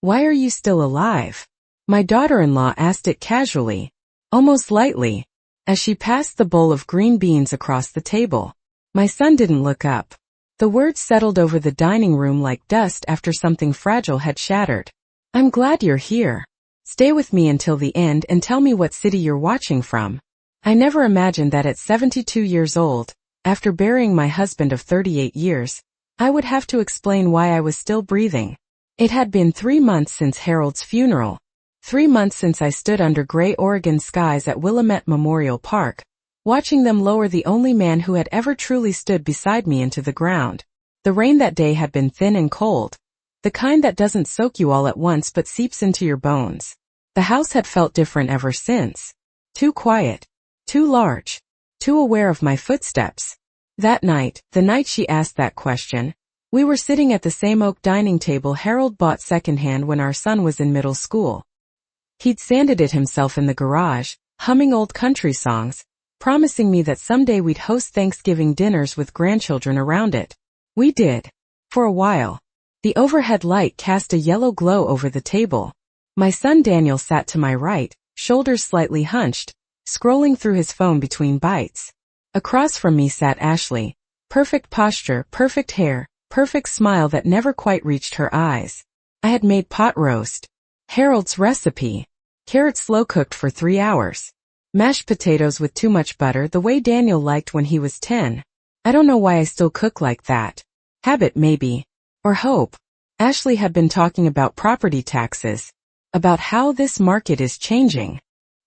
Why are you still alive? My daughter-in-law asked it casually, almost lightly, as she passed the bowl of green beans across the table. My son didn't look up. The words settled over the dining room like dust after something fragile had shattered. I'm glad you're here. Stay with me until the end and tell me what city you're watching from. I never imagined that at 72 years old, after burying my husband of 38 years, I would have to explain why I was still breathing. It had been 3 months since Harold's funeral. 3 months since I stood under gray Oregon skies at Willamette Memorial Park, watching them lower the only man who had ever truly stood beside me into the ground. The rain that day had been thin and cold, the kind that doesn't soak you all at once but seeps into your bones. The house had felt different ever since. Too quiet, too large, too aware of my footsteps. That night, the night she asked that question, we were sitting at the same oak dining table Harold bought secondhand when our son was in middle school. He'd sanded it himself in the garage, humming old country songs, promising me that someday we'd host Thanksgiving dinners with grandchildren around it. We did. For a while. The overhead light cast a yellow glow over the table. My son Daniel sat to my right, shoulders slightly hunched, scrolling through his phone between bites. Across from me sat Ashley. Perfect posture, perfect hair, perfect smile that never quite reached her eyes. I had made pot roast. Harold's recipe. Carrots slow-cooked for 3 hours. Mashed potatoes with too much butter the way Daniel liked when he was 10. I don't know why I still cook like that. Habit maybe. Or hope. Ashley had been talking about property taxes. About how this market is changing.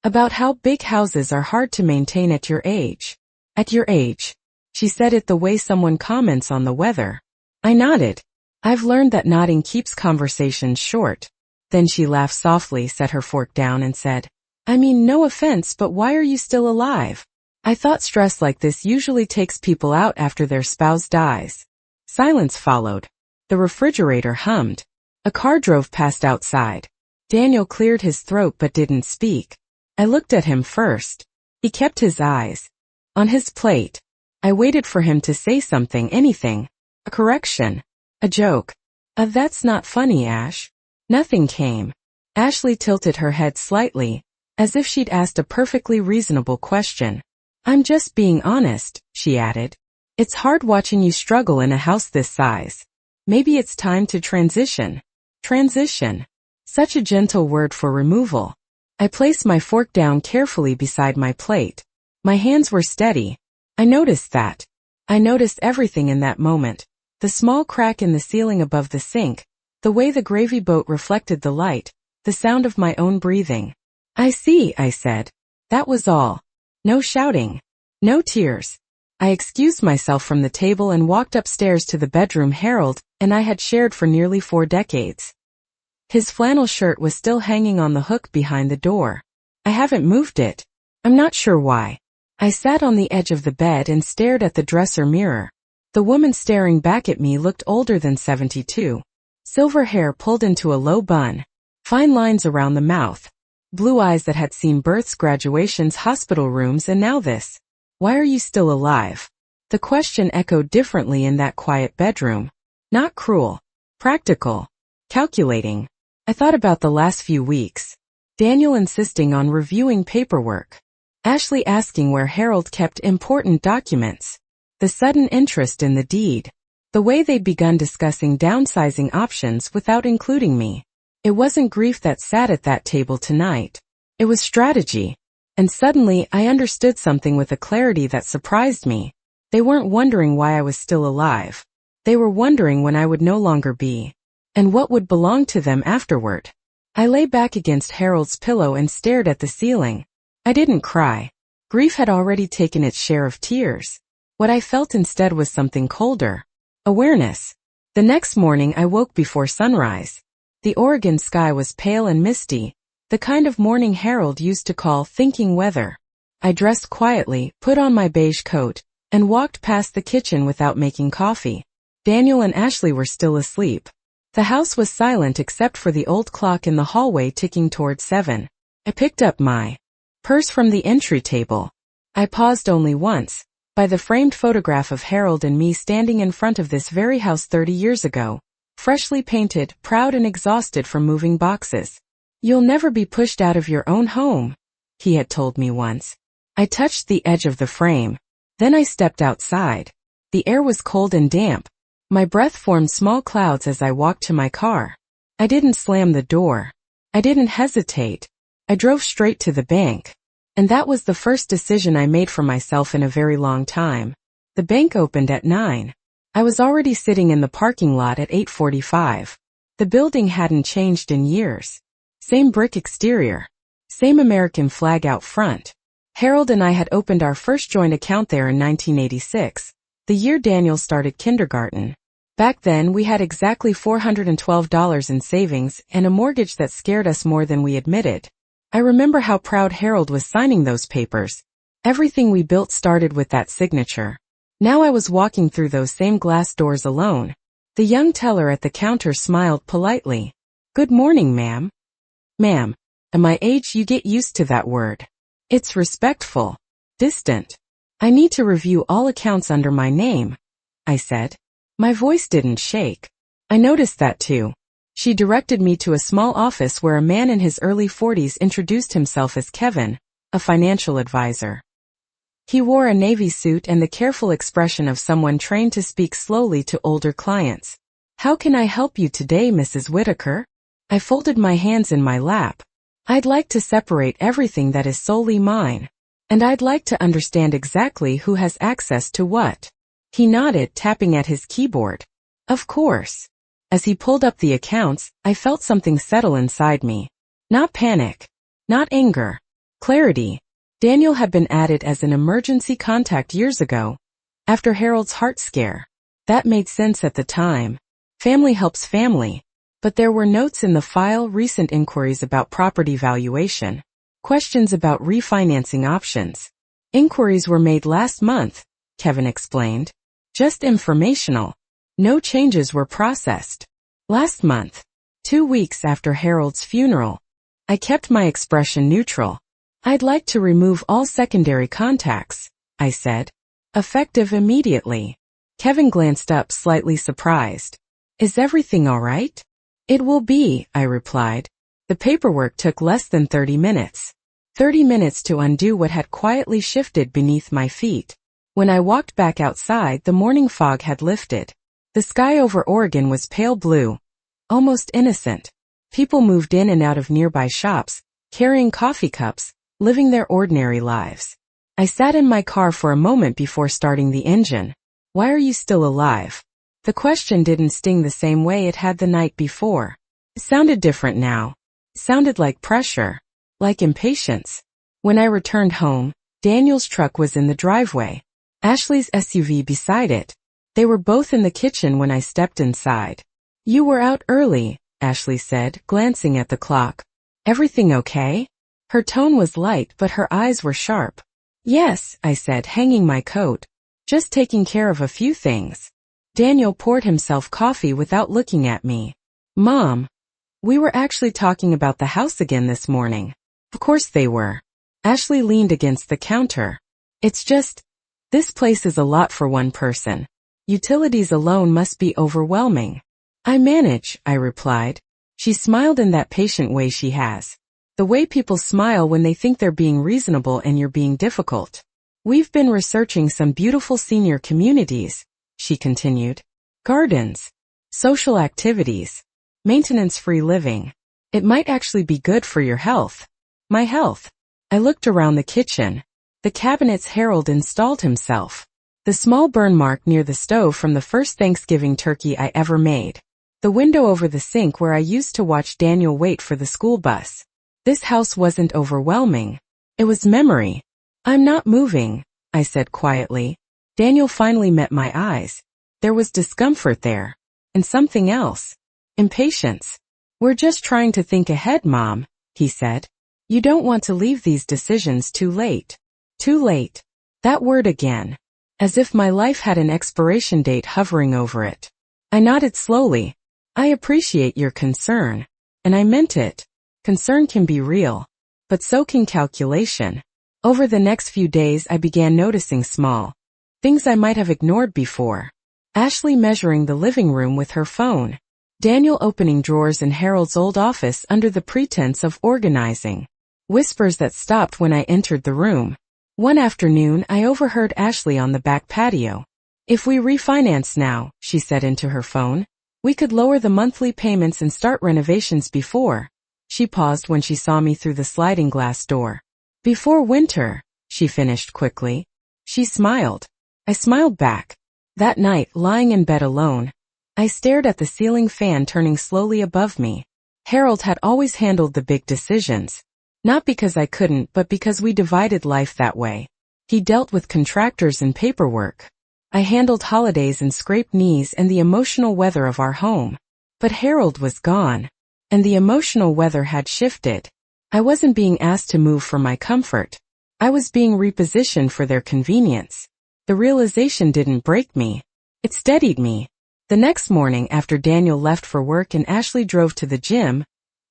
About how big houses are hard to maintain at your age. At your age. She said it the way someone comments on the weather. I nodded. I've learned that nodding keeps conversations short. Then she laughed softly, set her fork down and said, I mean, no offense, but why are you still alive? I thought stress like this usually takes people out after their spouse dies. Silence followed. The refrigerator hummed. A car drove past outside. Daniel cleared his throat but didn't speak. I looked at him first. He kept his eyes on his plate. I waited for him to say something, anything. A correction. A joke. That's not funny, Ash. Nothing came. Ashley tilted her head slightly, as if she'd asked a perfectly reasonable question. I'm just being honest, she added. It's hard watching you struggle in a house this size. Maybe it's time to transition. Transition. Such a gentle word for removal. I placed my fork down carefully beside my plate. My hands were steady. I noticed that. I noticed everything in that moment. The small crack in the ceiling above the sink, the way the gravy boat reflected the light, the sound of my own breathing. I see, I said. That was all. No shouting. No tears. I excused myself from the table and walked upstairs to the bedroom Harold and I had shared for nearly 4 decades. His flannel shirt was still hanging on the hook behind the door. I haven't moved it. I'm not sure why. I sat on the edge of the bed and stared at the dresser mirror. The woman staring back at me looked older than 72. Silver hair pulled into a low bun. Fine lines around the mouth. Blue eyes that had seen births, graduations, hospital rooms, and now this. Why are you still alive? The question echoed differently in that quiet bedroom. Not cruel. Practical. Calculating. I thought about the last few weeks. Daniel insisting on reviewing paperwork. Ashley asking where Harold kept important documents. The sudden interest in the deed. The way they'd begun discussing downsizing options without including me. It wasn't grief that sat at that table tonight. It was strategy. And suddenly I understood something with a clarity that surprised me. They weren't wondering why I was still alive. They were wondering when I would no longer be. And what would belong to them afterward. I lay back against Harold's pillow and stared at the ceiling. I didn't cry. Grief had already taken its share of tears. What I felt instead was something colder. Awareness. The next morning I woke before sunrise. The Oregon sky was pale and misty, the kind of morning Harold used to call thinking weather. I dressed quietly, put on my beige coat, and walked past the kitchen without making coffee. Daniel and Ashley were still asleep. The house was silent except for the old clock in the hallway ticking toward 7. I picked up my purse from the entry table. I paused only once, by the framed photograph of Harold and me standing in front of this very house 30 years ago, freshly painted, proud and exhausted from moving boxes. "You'll never be pushed out of your own home," he had told me once. I touched the edge of the frame. Then I stepped outside. The air was cold and damp. My breath formed small clouds as I walked to my car. I didn't slam the door. I didn't hesitate. I drove straight to the bank. And that was the first decision I made for myself in a very long time. The bank opened at 9. I was already sitting in the parking lot at 8:45. The building hadn't changed in years. Same brick exterior. Same American flag out front. Harold and I had opened our first joint account there in 1986, the year Daniel started kindergarten. Back then we had exactly $412 in savings and a mortgage that scared us more than we admitted. I remember how proud Harold was signing those papers. Everything we built started with that signature. Now I was walking through those same glass doors alone. The young teller at the counter smiled politely. "Good morning, ma'am." Ma'am. At my age you get used to that word. It's respectful. Distant. "I need to review all accounts under my name," I said. My voice didn't shake. I noticed that too. She directed me to a small office where a man in his early 40s introduced himself as Kevin, a financial advisor. He wore a navy suit and the careful expression of someone trained to speak slowly to older clients. "How can I help you today, Mrs. Whitaker?" I folded my hands in my lap. I'd like to separate everything that is solely mine. And I'd like to understand exactly who has access to what. He nodded, tapping at his keyboard. Of course. As he pulled up the accounts, I felt something settle inside me. Not panic. Not anger. Clarity. Daniel had been added as an emergency contact years ago, after Harold's heart scare. That made sense at the time. Family helps family. But there were notes in the file, recent inquiries about property valuation, questions about refinancing options. Inquiries were made last month, Kevin explained. Just informational. No changes were processed. Last month, 2 weeks after Harold's funeral. I kept my expression neutral. "I'd like to remove all secondary contacts," I said. "Effective immediately." Kevin glanced up, slightly surprised. "Is everything all right?" "It will be," I replied. The paperwork took less than 30 minutes. 30 minutes to undo what had quietly shifted beneath my feet. When I walked back outside, the morning fog had lifted. The sky over Oregon was pale blue, almost innocent. People moved in and out of nearby shops, carrying coffee cups, living their ordinary lives. I sat in my car for a moment before starting the engine. "Why are you still alive?" The question didn't sting the same way it had the night before. It sounded different now. It sounded like pressure. Like impatience. When I returned home, Daniel's truck was in the driveway. Ashley's SUV beside it. They were both in the kitchen when I stepped inside. "You were out early," Ashley said, glancing at the clock. "Everything okay?" Her tone was light, but her eyes were sharp. "Yes," I said, hanging my coat. "Just taking care of a few things." Daniel poured himself coffee without looking at me. "Mom, we were actually talking about the house again this morning." Of course they were. Ashley leaned against the counter. "It's just, this place is a lot for one person. Utilities alone must be overwhelming." "I manage," I replied. She smiled in that patient way she has. The way people smile when they think they're being reasonable and you're being difficult. "We've been researching some beautiful senior communities," she continued. "Gardens, social activities, maintenance-free living. It might actually be good for your health." My health. I looked around the kitchen. The cabinets Harold installed himself. The small burn mark near the stove from the first Thanksgiving turkey I ever made. The window over the sink where I used to watch Daniel wait for the school bus. This house wasn't overwhelming. It was memory. "I'm not moving," I said quietly. Daniel finally met my eyes. There was discomfort there. And something else. Impatience. "We're just trying to think ahead, Mom," he said. "You don't want to leave these decisions too late." Too late. That word again. As if my life had an expiration date hovering over it. I nodded slowly. "I appreciate your concern." And I meant it. Concern can be real. But so can calculation. Over the next few days I began noticing small things I might have ignored before. Ashley measuring the living room with her phone. Daniel opening drawers in Harold's old office under the pretense of organizing. Whispers that stopped when I entered the room. One afternoon I overheard Ashley on the back patio. "If we refinance now," she said into her phone, "we could lower the monthly payments and start renovations before." She paused when she saw me through the sliding glass door. "Before winter," she finished quickly. She smiled. I smiled back. That night, lying in bed alone, I stared at the ceiling fan turning slowly above me. Harold had always handled the big decisions. Not because I couldn't, but because we divided life that way. He dealt with contractors and paperwork. I handled holidays and scraped knees and the emotional weather of our home. But Harold was gone. And the emotional weather had shifted. I wasn't being asked to move for my comfort. I was being repositioned for their convenience. The realization didn't break me. It steadied me. The next morning after Daniel left for work and Ashley drove to the gym,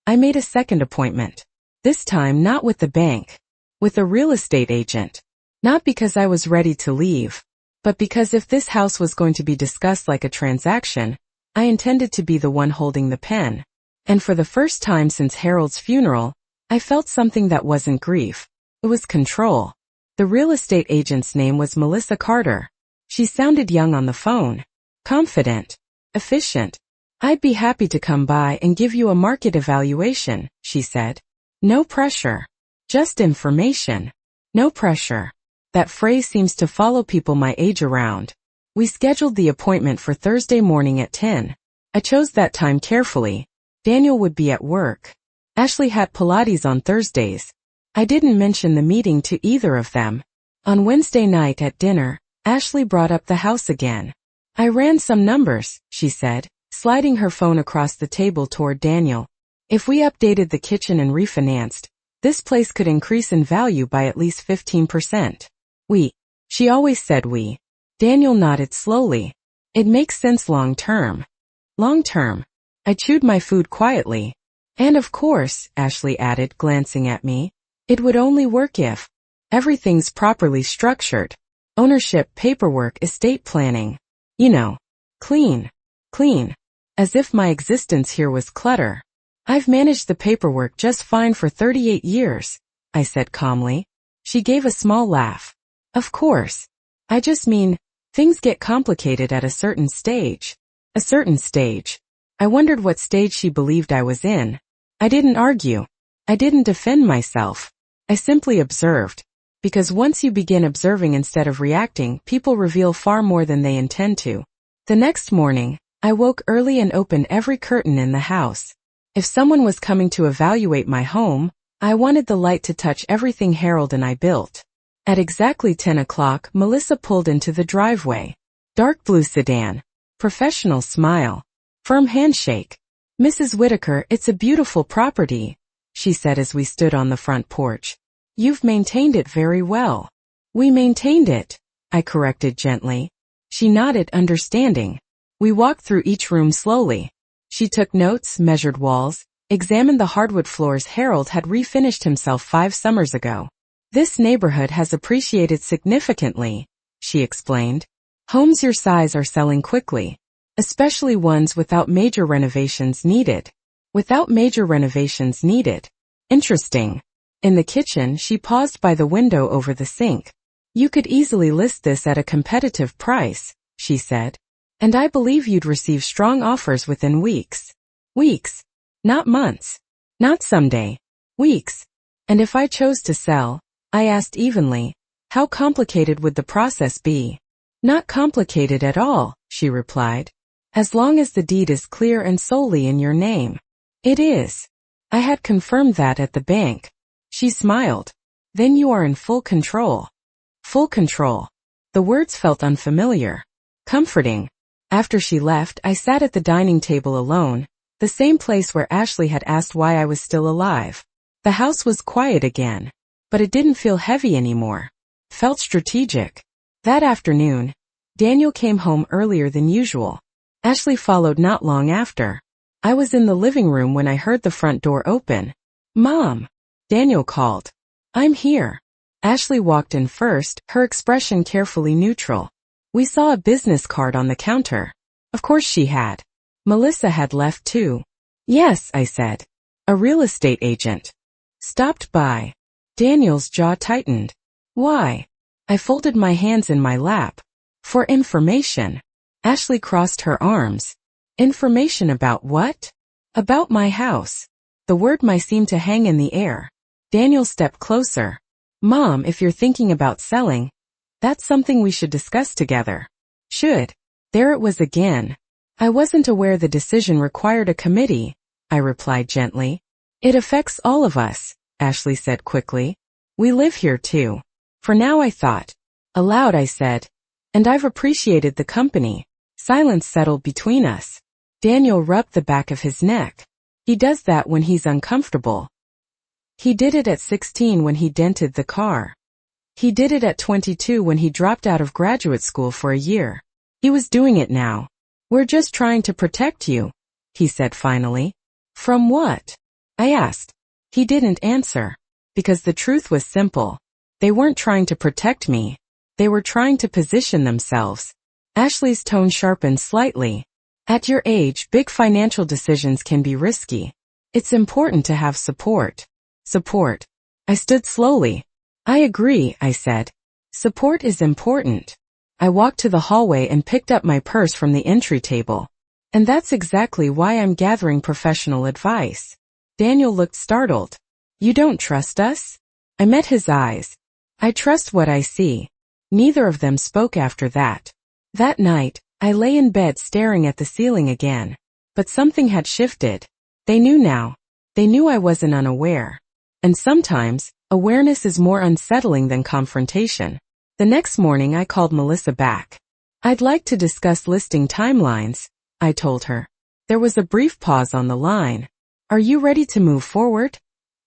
I made a second appointment. This time not with the bank. With a real estate agent. Not because I was ready to leave. But because if this house was going to be discussed like a transaction, I intended to be the one holding the pen. And for the first time since Harold's funeral, I felt something that wasn't grief. It was control. The real estate agent's name was Melissa Carter. She sounded young on the phone. Confident. Efficient. "I'd be happy to come by and give you a market evaluation," she said. No pressure. Just information. No pressure. That phrase seems to follow people my age around. We scheduled the appointment for Thursday morning at 10. I chose that time carefully. Daniel would be at work. Ashley had Pilates on Thursdays. I didn't mention the meeting to either of them. On Wednesday night at dinner, Ashley brought up the house again. "I ran some numbers," she said, sliding her phone across the table toward Daniel. "If we updated the kitchen and refinanced, this place could increase in value by at least 15%. We. She always said we. Daniel nodded slowly. "It makes sense long term." Long term. I chewed my food quietly. "And of course," Ashley added, glancing at me, "it would only work if everything's properly structured. Ownership, paperwork, estate planning. You know. Clean. Clean. As if my existence here was clutter. "I've managed the paperwork just fine for 38 years, I said calmly. She gave a small laugh. "Of course. I just mean, things get complicated at a certain stage." A certain stage. I wondered what stage she believed I was in. I didn't argue. I didn't defend myself. I simply observed. Because once you begin observing instead of reacting, people reveal far more than they intend to. The next morning, I woke early and opened every curtain in the house. If someone was coming to evaluate my home, I wanted the light to touch everything Harold and I built. At exactly 10 o'clock, Melissa pulled into the driveway. Dark blue sedan. Professional smile. Firm handshake. "Mrs. Whitaker, it's a beautiful property," she said as we stood on the front porch. "You've maintained it very well." "We maintained it," I corrected gently. She nodded, understanding. We walked through each room slowly. She took notes, measured walls, examined the hardwood floors Harold had refinished himself 5 summers ago. "This neighborhood has appreciated significantly," she explained. "Homes your size are selling quickly, especially ones without major renovations needed." Without major renovations needed. Interesting. In the kitchen, she paused by the window over the sink. "You could easily list this at a competitive price," she said. "And I believe you'd receive strong offers within weeks." Weeks. Not months. Not someday. Weeks. And if I chose to sell, I asked evenly, how complicated would the process be? "Not complicated at all," she replied. "As long as the deed is clear and solely in your name." "It is." I had confirmed that at the bank. She smiled. "Then you are in full control." Full control. The words felt unfamiliar. Comforting. After she left, I sat at the dining table alone, the same place where Ashley had asked why I was still alive. The house was quiet again, but it didn't feel heavy anymore. Felt strategic. That afternoon, Daniel came home earlier than usual. Ashley followed not long after. I was in the living room when I heard the front door open. "Mom," Daniel called. "I'm here." Ashley walked in first, her expression carefully neutral. We saw a business card on the counter. Of course she had. Melissa had left too. Yes, I said. A real estate agent. Stopped by. Daniel's jaw tightened. Why? I folded my hands in my lap. For information. Ashley crossed her arms. Information about what? About my house. The word "my" seemed to hang in the air. Daniel stepped closer. Mom, if you're thinking about selling, that's something we should discuss together. Should. There it was again. I wasn't aware the decision required a committee, I replied gently. It affects all of us, Ashley said quickly. We live here too. For now, I thought. Aloud I said. And I've appreciated the company. Silence settled between us. Daniel rubbed the back of his neck. He does that when he's uncomfortable. He did it at 16 when he dented the car. He did it at 22 when he dropped out of graduate school for a year. He was doing it now. We're just trying to protect you, he said finally. From what? I asked. He didn't answer. Because the truth was simple. They weren't trying to protect me. They were trying to position themselves. Ashley's tone sharpened slightly. At your age, big financial decisions can be risky. It's important to have support. Support. I stood slowly. I agree, I said. Support is important. I walked to the hallway and picked up my purse from the entry table. And that's exactly why I'm gathering professional advice. Daniel looked startled. You don't trust us? I met his eyes. I trust what I see. Neither of them spoke after that. That night, I lay in bed staring at the ceiling again. But something had shifted. They knew now. They knew I wasn't unaware. And sometimes, awareness is more unsettling than confrontation. The next morning I called Melissa back. I'd like to discuss listing timelines, I told her. There was a brief pause on the line. Are you ready to move forward?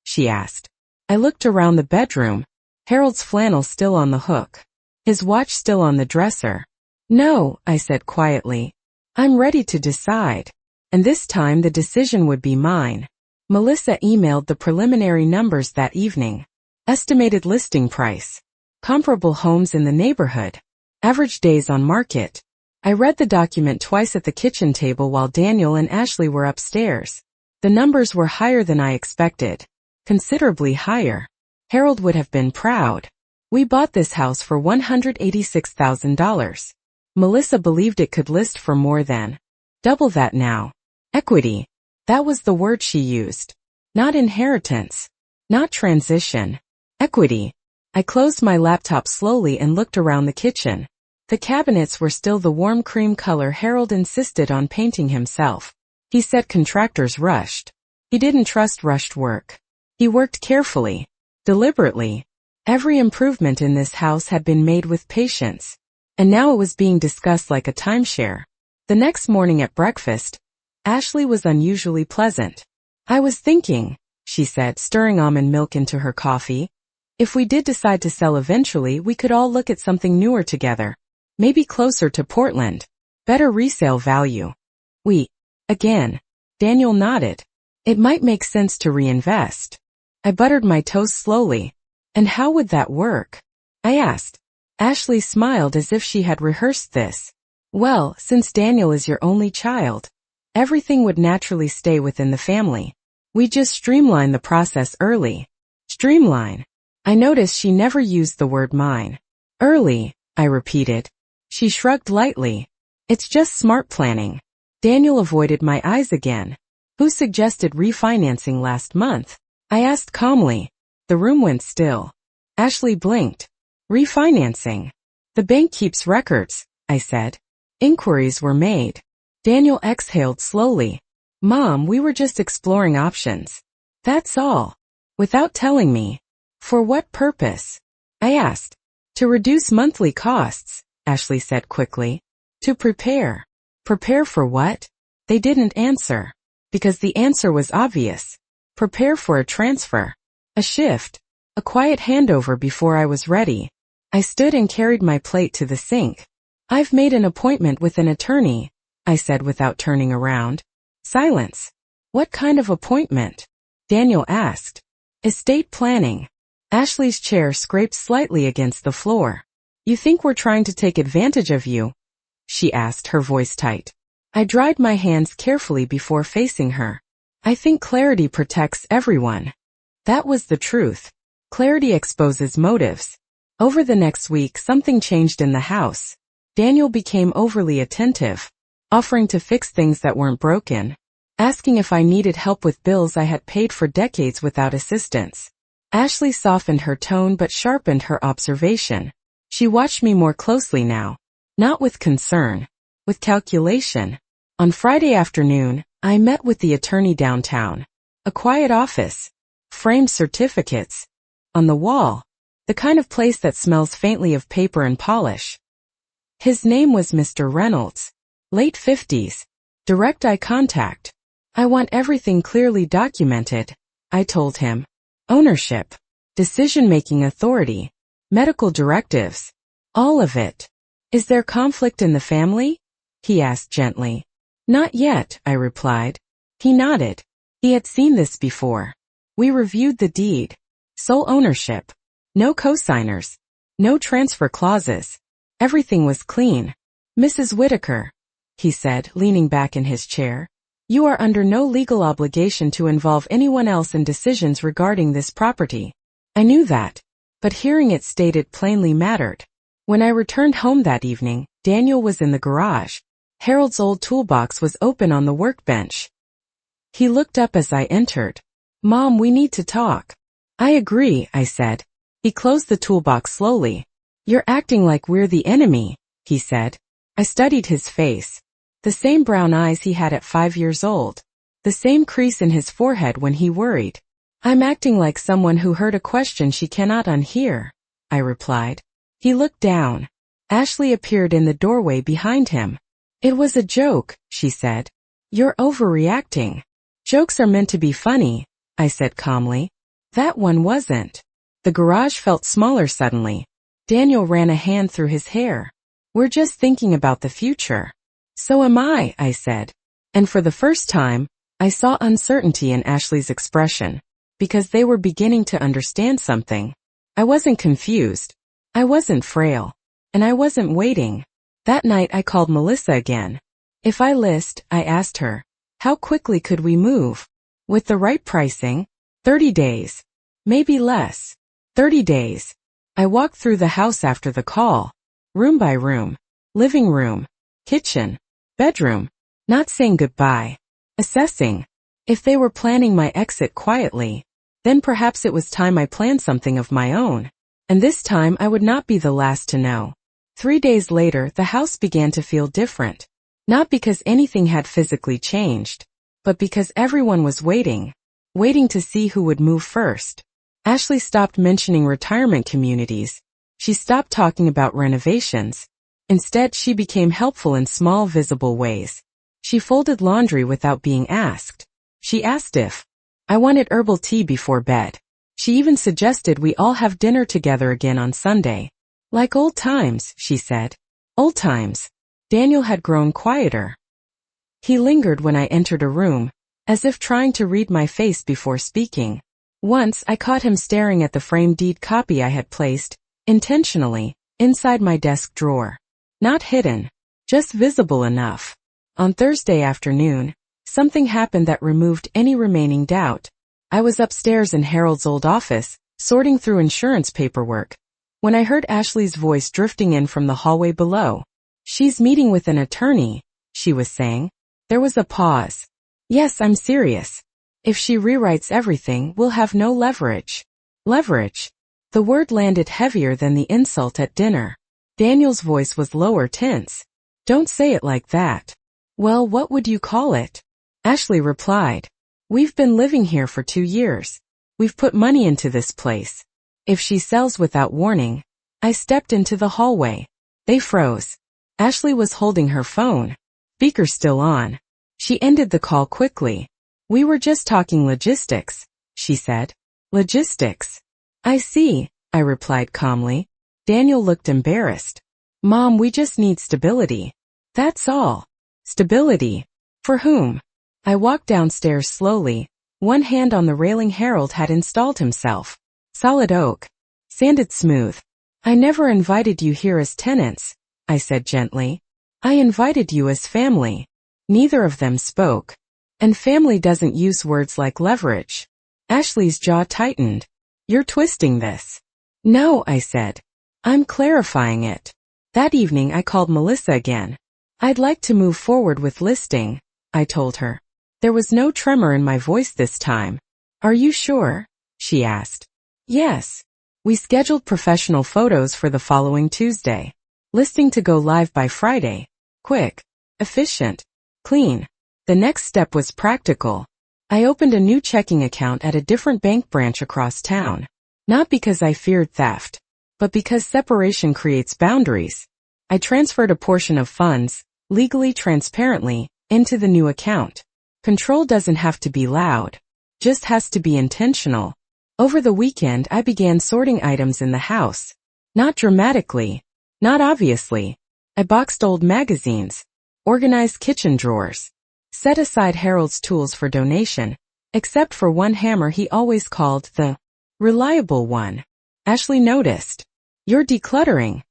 She asked. I looked around the bedroom. Harold's flannel still on the hook. His watch still on the dresser. No, I said quietly. I'm ready to decide. And this time the decision would be mine. Melissa emailed the preliminary numbers that evening. Estimated listing price. Comparable homes in the neighborhood. Average days on market. I read the document twice at the kitchen table while Daniel and Ashley were upstairs. The numbers were higher than I expected. Considerably higher. Harold would have been proud. We bought this house for $186,000. Melissa believed it could list for more than double that now. Equity. That was the word she used. Not inheritance. Not transition. Equity. I closed my laptop slowly and looked around the kitchen. The cabinets were still the warm cream color Harold insisted on painting himself. He said contractors rushed. He didn't trust rushed work. He worked carefully. Deliberately. Every improvement in this house had been made with patience. And now it was being discussed like a timeshare. The next morning at breakfast, Ashley was unusually pleasant. I was thinking, she said, stirring almond milk into her coffee. If we did decide to sell eventually, we could all look at something newer together. Maybe closer to Portland. Better resale value. Again. Daniel nodded. It might make sense to reinvest. I buttered my toast slowly. And how would that work? I asked. Ashley smiled as if she had rehearsed this. Well, since Daniel is your only child, everything would naturally stay within the family. We just streamline the process early. Streamline. I noticed she never used the word mine. Early, I repeated. She shrugged lightly. It's just smart planning. Daniel avoided my eyes again. Who suggested refinancing last month? I asked calmly. The room went still. Ashley blinked. Refinancing. The bank keeps records, I said. Inquiries were made. Daniel exhaled slowly. Mom, we were just exploring options. That's all. Without telling me. For what purpose? I asked. To reduce monthly costs, Ashley said quickly. To prepare. Prepare for what? They didn't answer. Because the answer was obvious. Prepare for a transfer. A shift. A quiet handover before I was ready. I stood and carried my plate to the sink. I've made an appointment with an attorney, I said without turning around. Silence. What kind of appointment? Daniel asked. Estate planning. Ashley's chair scraped slightly against the floor. You think we're trying to take advantage of you? She asked, her voice tight. I dried my hands carefully before facing her. I think clarity protects everyone. That was the truth. Clarity exposes motives. Over the next week, something changed in the house. Daniel became overly attentive, offering to fix things that weren't broken, asking if I needed help with bills I had paid for decades without assistance. Ashley softened her tone but sharpened her observation. She watched me more closely now. Not with concern, with calculation. On Friday afternoon, I met with the attorney downtown. A quiet office. Framed certificates. On the wall. The kind of place that smells faintly of paper and polish. His name was Mr. Reynolds. Late 50s. Direct eye contact. I want everything clearly documented, I told him. Ownership. Decision-making authority. Medical directives. All of it. Is there conflict in the family? He asked gently. Not yet, I replied. He nodded. He had seen this before. We reviewed the deed. Sole ownership. No cosigners. No transfer clauses. Everything was clean. Mrs. Whitaker, he said, leaning back in his chair, you are under no legal obligation to involve anyone else in decisions regarding this property. I knew that, but hearing it stated plainly mattered. When I returned home that evening, Daniel was in the garage. Harold's old toolbox was open on the workbench. He looked up as I entered. Mom, we need to talk. I agree, I said. He closed the toolbox slowly. You're acting like we're the enemy, he said. I studied his face. The same brown eyes he had at 5 years old. The same crease in his forehead when he worried. I'm acting like someone who heard a question she cannot unhear, I replied. He looked down. Ashley appeared in the doorway behind him. It was a joke, she said. You're overreacting. Jokes are meant to be funny, I said calmly. That one wasn't. The garage felt smaller suddenly. Daniel ran a hand through his hair. We're just thinking about the future. So am I said. And for the first time, I saw uncertainty in Ashley's expression, because they were beginning to understand something. I wasn't confused. I wasn't frail. And I wasn't waiting. That night I called Melissa again. If I list, I asked her, how quickly could we move? With the right pricing? 30 days. Maybe less. 30 days. I walked through the house after the call. Room by room. Living room. Kitchen. Bedroom. Not saying goodbye. Assessing. If they were planning my exit quietly, then perhaps it was time I planned something of my own. And this time I would not be the last to know. 3 days later, the house began to feel different. Not because anything had physically changed, but because everyone was waiting to see who would move first. Ashley stopped mentioning retirement communities. She stopped talking about renovations. Instead, she became helpful in small, visible ways. She folded laundry without being asked. She asked if I wanted herbal tea before bed. She even suggested we all have dinner together again on Sunday. Like old times, she said. Old times. Daniel had grown quieter. He lingered when I entered a room, as if trying to read my face before speaking. Once I caught him staring at the framed deed copy I had placed, intentionally, inside my desk drawer. Not hidden, just visible enough. On Thursday afternoon, something happened that removed any remaining doubt. I was upstairs in Harold's old office, sorting through insurance paperwork, when I heard Ashley's voice drifting in from the hallway below. She's meeting with an attorney, she was saying. There was a pause. Yes, I'm serious. If she rewrites everything, we'll have no leverage. Leverage. The word landed heavier than the insult at dinner. Daniel's voice was lower, tense. Don't say it like that. Well, what would you call it? Ashley replied. We've been living here for 2 years. We've put money into this place. If she sells without warning. I stepped into the hallway. They froze. Ashley was holding her phone. Speaker still on. She ended the call quickly. We were just talking logistics, she said. Logistics. I see, I replied calmly. Daniel looked embarrassed. Mom, we just need stability. That's all. Stability. For whom? I walked downstairs slowly, one hand on the railing Harold had installed himself. Solid oak. Sanded smooth. I never invited you here as tenants, I said gently. I invited you as family. Neither of them spoke. And family doesn't use words like leverage. Ashley's jaw tightened. You're twisting this. No, I said. I'm clarifying it. That evening I called Melissa again. I'd like to move forward with listing, I told her. There was no tremor in my voice this time. Are you sure? She asked. Yes. We scheduled professional photos for the following Tuesday. Listing to go live by Friday. Quick, efficient, clean. The next step was practical. I opened a new checking account at a different bank branch across town. Not because I feared theft, but because separation creates boundaries. I transferred a portion of funds, legally transparently, into the new account. Control doesn't have to be loud, just has to be intentional. Over the weekend I began sorting items in the house. Not dramatically, not obviously. I boxed old magazines, organized kitchen drawers, set aside Harold's tools for donation, except for one hammer he always called the reliable one. Ashley noticed. You're decluttering?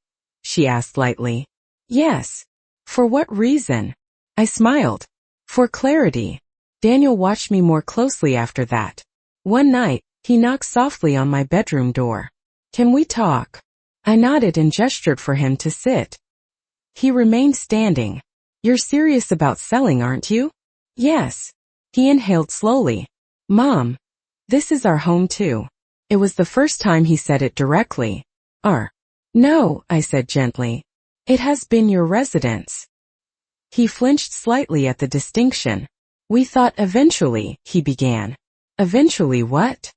She asked lightly. Yes. For what reason? I smiled. For clarity. Daniel watched me more closely after that. One night, he knocked softly on my bedroom door. Can we talk? I nodded and gestured for him to sit. He remained standing. You're serious about selling, aren't you? Yes. He inhaled slowly. Mom, this is our home too. It was the first time he said it directly. No, I said gently. It has been your residence. He flinched slightly at the distinction. We thought eventually, he began. Eventually what?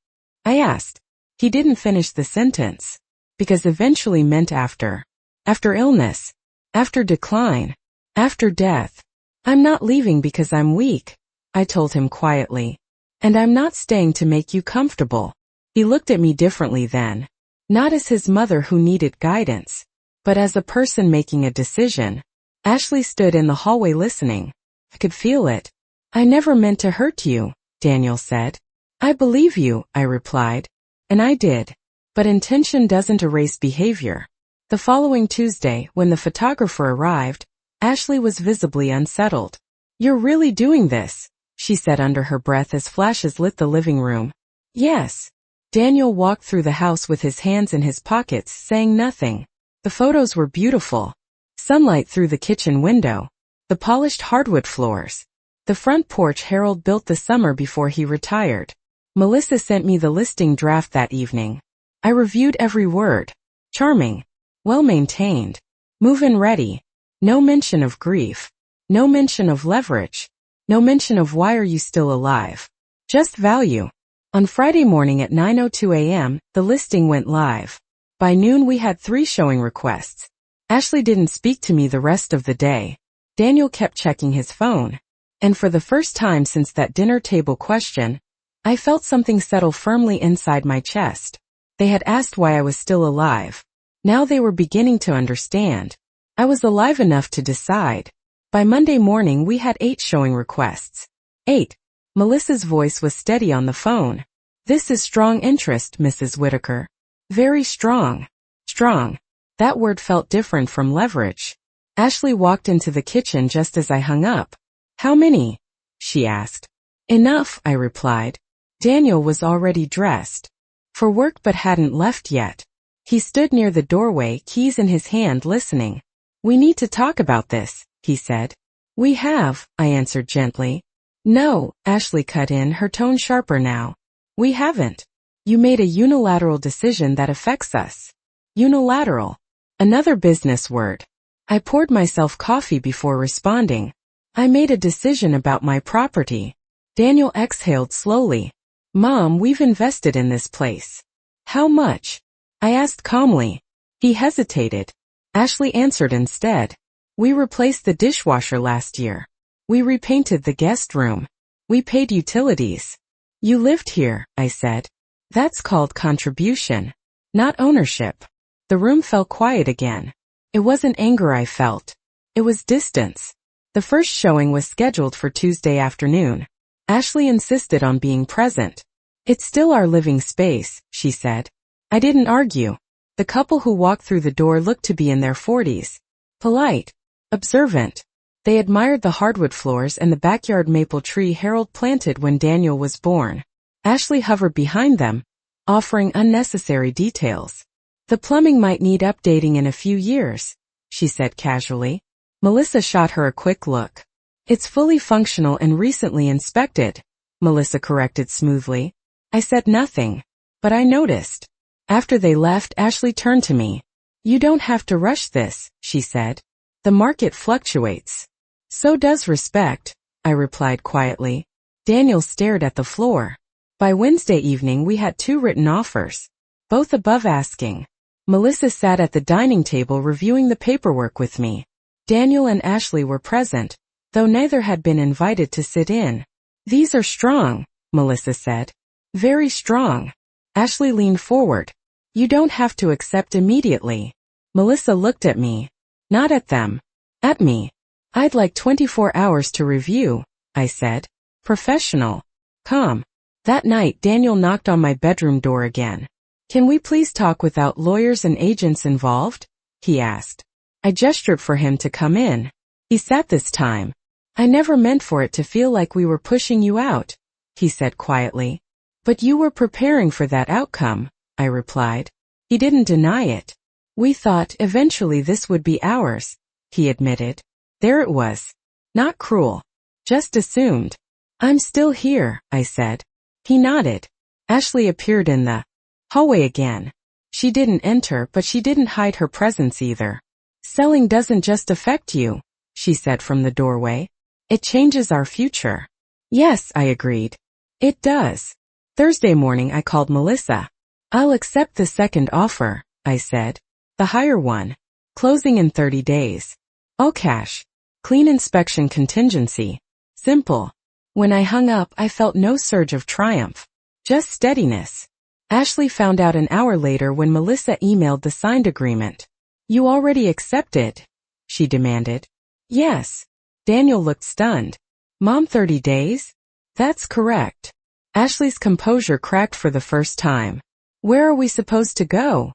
I asked. He didn't finish the sentence. Because eventually meant after. After illness. After decline. After death. I'm not leaving because I'm weak, I told him quietly. And I'm not staying to make you comfortable. He looked at me differently then. Not as his mother who needed guidance, but as a person making a decision. Ashley stood in the hallway listening. I could feel it. I never meant to hurt you, Daniel said. I believe you, I replied. And I did. But intention doesn't erase behavior. The following Tuesday, when the photographer arrived, Ashley was visibly unsettled. You're really doing this, she said under her breath as flashes lit the living room. Yes. Daniel walked through the house with his hands in his pockets, saying nothing. The photos were beautiful. Sunlight through the kitchen window. The polished hardwood floors. The front porch Harold built the summer before he retired. Melissa sent me the listing draft that evening. I reviewed every word. Charming. Well-maintained. Move-in ready. No mention of grief. No mention of leverage. No mention of why are you still alive. Just value. On Friday morning at 9:02 a.m., the listing went live. By noon we had 3 showing requests. Ashley didn't speak to me the rest of the day. Daniel kept checking his phone. And for the first time since that dinner table question, I felt something settle firmly inside my chest. They had asked why I was still alive. Now they were beginning to understand. I was alive enough to decide. By Monday morning we had 8 showing requests. 8. Melissa's voice was steady on the phone. This is strong interest, Mrs. Whitaker. Very strong. Strong. That word felt different from leverage. Ashley walked into the kitchen just as I hung up. How many? She asked. Enough, I replied. Daniel was already dressed. For work but hadn't left yet. He stood near the doorway, keys in his hand, listening. We need to talk about this, he said. We have, I answered gently. No, Ashley cut in, her tone sharper now. We haven't. You made a unilateral decision that affects us. Unilateral. Another business word. I poured myself coffee before responding. I made a decision about my property. Daniel exhaled slowly. Mom, we've invested in this place. How much? I asked calmly. He hesitated. Ashley answered instead. We replaced the dishwasher last year. We repainted the guest room. We paid utilities. You lived here, I said. That's called contribution, not ownership. The room fell quiet again. It wasn't anger I felt. It was distance. The first showing was scheduled for Tuesday afternoon. Ashley insisted on being present. It's still our living space, she said. I didn't argue. The couple who walked through the door looked to be in their 40s. Polite. Observant. They admired the hardwood floors and the backyard maple tree Harold planted when Daniel was born. Ashley hovered behind them, offering unnecessary details. The plumbing might need updating in a few years, she said casually. Melissa shot her a quick look. It's fully functional and recently inspected, Melissa corrected smoothly. I said nothing, but I noticed. After they left, Ashley turned to me. You don't have to rush this, she said. The market fluctuates. So does respect, I replied quietly. Daniel stared at the floor. By Wednesday evening we had 2 written offers, both above asking. Melissa sat at the dining table reviewing the paperwork with me. Daniel and Ashley were present, though neither had been invited to sit in. These are strong, Melissa said. Very strong. Ashley leaned forward. You don't have to accept immediately. Melissa looked at me. Not at them. At me. I'd like 24 hours to review, I said. Professional. Calm. That night Daniel knocked on my bedroom door again. Can we please talk without lawyers and agents involved? He asked. I gestured for him to come in. He sat this time. I never meant for it to feel like we were pushing you out, he said quietly. But you were preparing for that outcome, I replied. He didn't deny it. We thought eventually this would be ours, he admitted. There it was. Not cruel. Just assumed. I'm still here, I said. He nodded. Ashley appeared in the hallway again. She didn't enter, but she didn't hide her presence either. Selling doesn't just affect you, she said from the doorway. It changes our future. Yes, I agreed. It does. Thursday morning I called Melissa. I'll accept the second offer, I said. The higher one. Closing in 30 days. All cash. Clean inspection contingency. Simple. When I hung up, I felt no surge of triumph. Just steadiness. Ashley found out an hour later when Melissa emailed the signed agreement. You already accepted? She demanded. Yes. Daniel looked stunned. Mom, 30 days? That's correct. Ashley's composure cracked for the first time. Where are we supposed to go?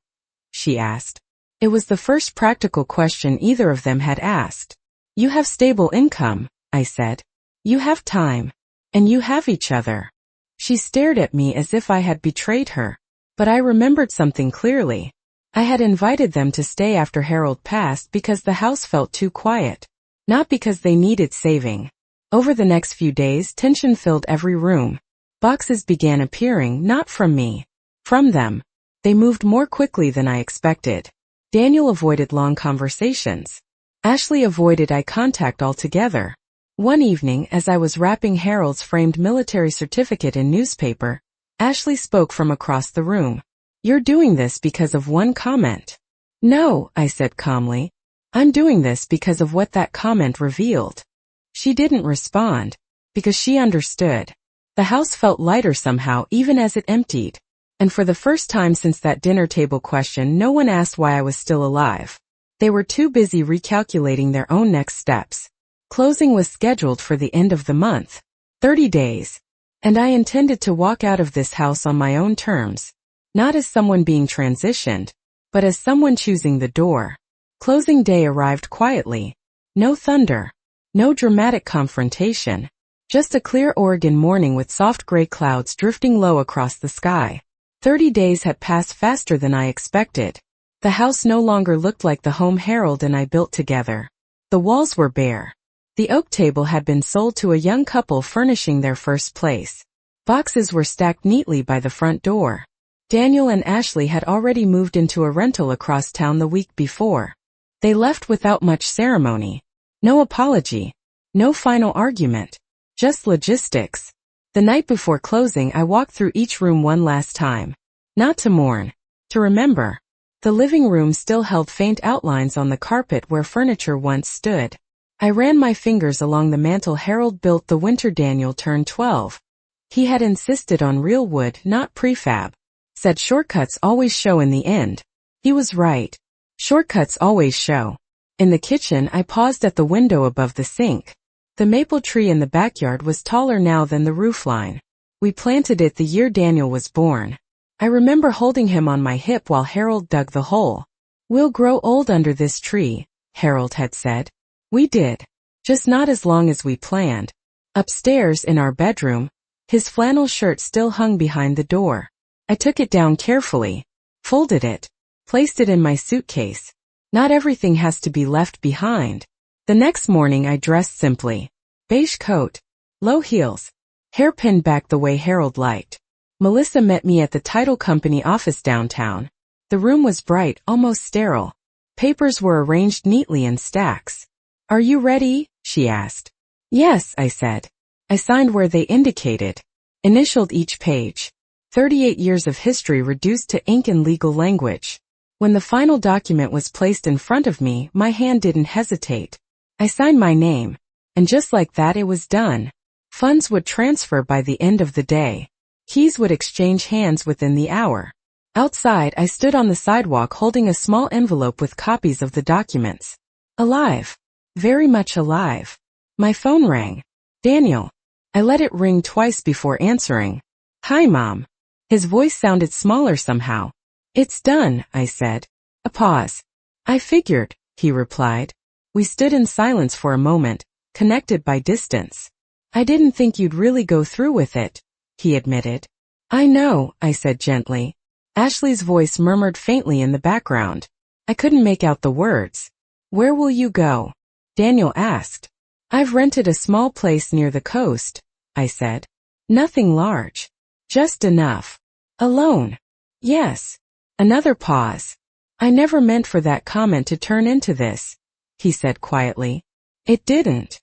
She asked. It was the first practical question either of them had asked. You have stable income, I said. You have time. And you have each other. She stared at me as if I had betrayed her. But I remembered something clearly. I had invited them to stay after Harold passed because the house felt too quiet. Not because they needed saving. Over the next few days, tension filled every room. Boxes began appearing, not from me. From them. They moved more quickly than I expected. Daniel avoided long conversations. Ashley avoided eye contact altogether. One evening, as I was wrapping Harold's framed military certificate in newspaper, Ashley spoke from across the room. You're doing this because of one comment. No, I said calmly. I'm doing this because of what that comment revealed. She didn't respond, because she understood. The house felt lighter somehow even as it emptied. And for the first time since that dinner table question, no one asked why I was still alive. They were too busy recalculating their own next steps. Closing was scheduled for the end of the month. 30 days. And I intended to walk out of this house on my own terms. Not as someone being transitioned, but as someone choosing the door. Closing day arrived quietly. No thunder. No dramatic confrontation. Just a clear Oregon morning with soft gray clouds drifting low across the sky. 30 days had passed faster than I expected. The house no longer looked like the home Harold and I built together. The walls were bare. The oak table had been sold to a young couple furnishing their first place. Boxes were stacked neatly by the front door. Daniel and Ashley had already moved into a rental across town the week before. They left without much ceremony. No apology. No final argument. Just logistics. The night before closing, I walked through each room one last time. Not to mourn. To remember. The living room still held faint outlines on the carpet where furniture once stood. I ran my fingers along the mantel Harold built the winter Daniel turned 12. He had insisted on real wood, not prefab. Said shortcuts always show in the end. He was right. Shortcuts always show. In the kitchen, I paused at the window above the sink. The maple tree in the backyard was taller now than the roofline. We planted it the year Daniel was born. I remember holding him on my hip while Harold dug the hole. We'll grow old under this tree, Harold had said. We did. just not as long as we planned. Upstairs in our bedroom, his flannel shirt still hung behind the door. I took it down carefully, folded it, placed it in my suitcase. Not everything has to be left behind. The next morning I dressed simply. Beige coat, low heels, hair pinned back the way Harold liked. Melissa met me at the title company office downtown. The room was bright, almost sterile. Papers were arranged neatly in stacks. "Are you ready?" she asked. "Yes," I said. I signed where they indicated, initialed each page. 38 years of history reduced to ink and legal language. When the final document was placed in front of me, my hand didn't hesitate. I signed my name, and just like that it was done. Funds would transfer by the end of the day. Keys would exchange hands within the hour. Outside, I stood on the sidewalk holding a small envelope with copies of the documents. Alive. Very much alive. My phone rang. Daniel. I let it ring twice before answering. "Hi, Mom." His voice sounded smaller somehow. "It's done," I said. A pause. "I figured," he replied. We stood in silence for a moment, connected by distance. "I didn't think you'd really go through with it," he admitted. "I know," I said gently. Ashley's voice murmured faintly in the background. I couldn't make out the words. "Where will you go?" Daniel asked. "I've rented a small place near the coast," I said. "Nothing large. Just enough." "Alone?" "Yes." Another pause. "I never meant for that comment to turn into this," he said quietly. "It didn't."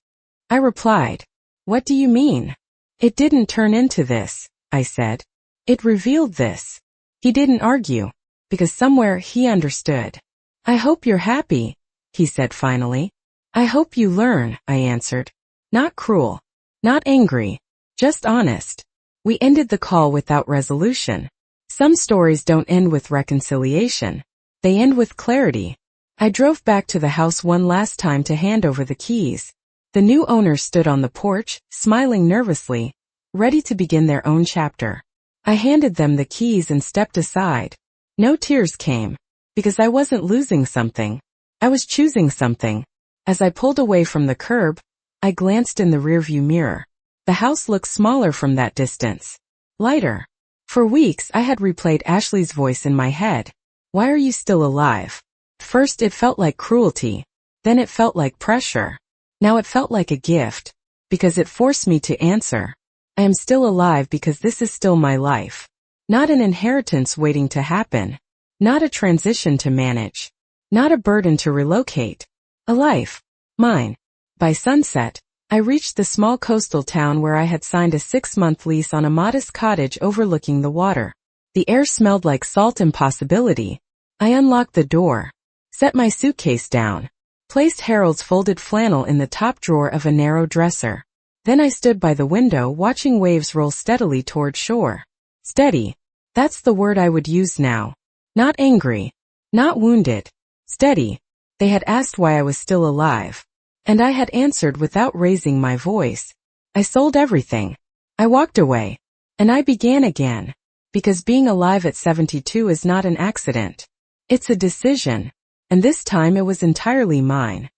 I replied. "What do you mean?" "It didn't turn into this," I said. "It revealed this." He didn't argue, because somewhere he understood. "I hope you're happy," he said finally. "I hope you learn," I answered. Not cruel. Not angry. Just honest. We ended the call without resolution. Some stories don't end with reconciliation. They end with clarity. I drove back to the house one last time to hand over the keys. The new owner stood on the porch, smiling nervously, ready to begin their own chapter. I handed them the keys and stepped aside. No tears came, because I wasn't losing something. I was choosing something. As I pulled away from the curb, I glanced in the rearview mirror. The house looked smaller from that distance. Lighter. For weeks I had replayed Ashley's voice in my head. "Why are you still alive?" First it felt like cruelty. Then it felt like pressure. Now it felt like a gift, because it forced me to answer. I am still alive because this is still my life. Not an inheritance waiting to happen. Not a transition to manage. Not a burden to relocate. A life. Mine. By sunset, I reached the small coastal town where I had signed a 6-month lease on a modest cottage overlooking the water. The air smelled like salt and possibility. I unlocked the door, set my suitcase down, placed Harold's folded flannel in the top drawer of a narrow dresser. Then I stood by the window watching waves roll steadily toward shore. Steady. That's the word I would use now. Not angry. Not wounded. Steady. They had asked why I was still alive. And I had answered without raising my voice. I sold everything. I walked away. And I began again. Because being alive at 72 is not an accident. It's a decision. And this time it was entirely mine.